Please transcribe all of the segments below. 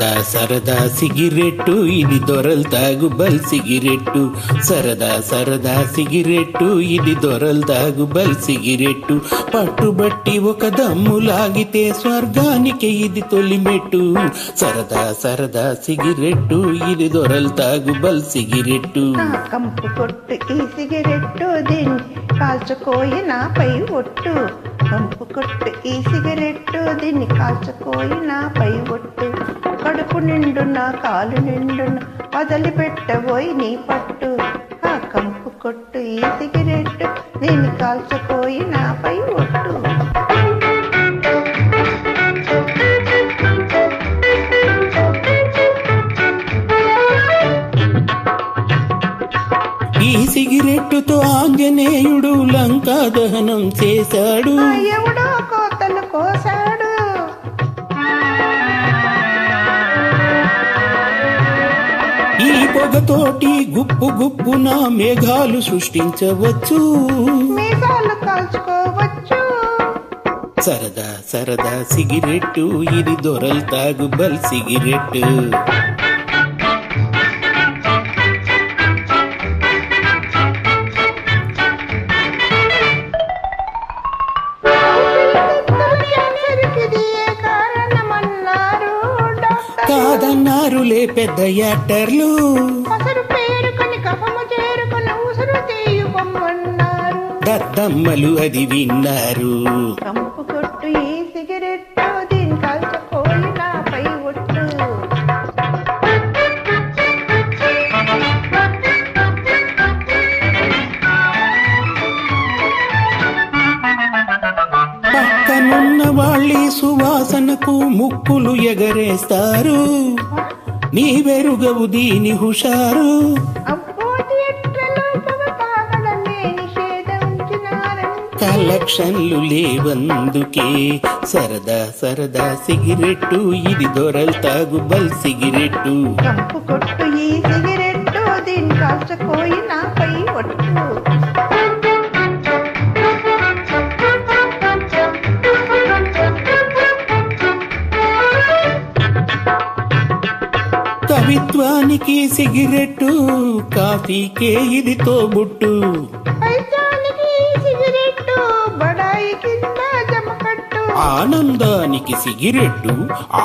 సరదా సరదా సిగిరెట్టు ఇది దొరలు తాగు బల్ సిగిరెట్టు సరదా సరదా సిగిరెట్టు ఇది దొరలు తాగు బల్ సిగిరెట్టు పట్టుబట్టి ఒక దమ్ము లాగితే స్వర్గానికి ఇది తొలిమెట్టు సరదా సరదా సిగిరెట్టు ఇది దొరలు తాగు బల్ సిగిరెట్టు కంపు కొట్టు ఈ సిగరెట్టు దీన్ని కాల్చుకోయి నాపై ఒట్టు కంపు కొట్టు ఈ సిగరెట్టు దీన్ని కాల్చుకోయి నాపై ఒట్టు కడుపు నిండున కాలు నిండున వదిలిపెట్టబోయి నీ పట్టు ఆ కంపు కొట్టు ఈ సిగరెట్టు దీన్ని కాల్చుకోయి నాపై ఒట్టు ఈ సిగరెట్టుతో ఆంజనేయుడు లంకా దహనం చేశాడు ఎవడో కోతలు కోసాడు ఈ పొగతోటి గుప్పు గుప్పున మేఘాలు సృష్టించవచ్చు మీసాలు కాల్చుకోవచ్చు సరదా సరదా సిగరెట్టు ఇది దొరలు తాగు బల్ సిగరెట్టు కాదన్నారులే పెద్ద యాక్టర్లు అసలు పేరుకొని కఫము చేరుకొని ఉసురు తీయుకొమ్మన్నారు దద్దమ్మలు అది విన్నారు కంపు కొట్టు ఈ సిగరెట్టు దీని కాల్చుకోయి నాపై ఒట్టు పక్కనున్న వాళ్ళి సువాసనకు ముక్కులు ఎగరేస్తారు నీ వెరుగవు దీని హుషారు అబ్బో థియేటర్లో పొగ తాగడమే నిషేధించినారని కలెక్షన్లు లేవందుకే సరదా సరదా సిగరెట్టు ఇది దొరలు తాగు బల్ సిగరెట్టు కంపు కొట్టు ఈ సిగరెట్టు దీని కాల్చుకోయి నాపై ఒట్టు కవిత్వానికి సిగరెట్టు కాఫీకే ఇది తోబుట్టు పైచానికి సిగరెట్టు బడాయి కింద జమకట్టు ఆనందానికి సిగరెట్టు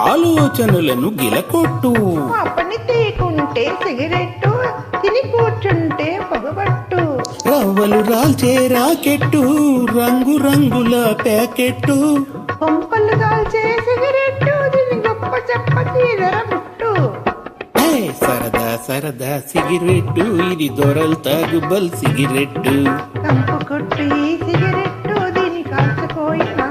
ఆలోచనలను గిలకొట్టు ఆ పని తీకుంటే సిగరెట్టు తిని కూర్చుంటే పొగబట్టు రవ్వలు రాల్చే రాకెట్టు రంగు రంగుల ప్యాకెట్టు పంపలు కాల్చే సిగరెట్టు దీని గొప్ప చెప్ప చీదర బుట్టు హే, సరదా సరదా సిగరెట్టు ఇది దొరలు తాగు బల్ సిగరెట్టు కంపు కొట్టు ఈ సిగరెట్టు దీని కాల్చుకోయి నా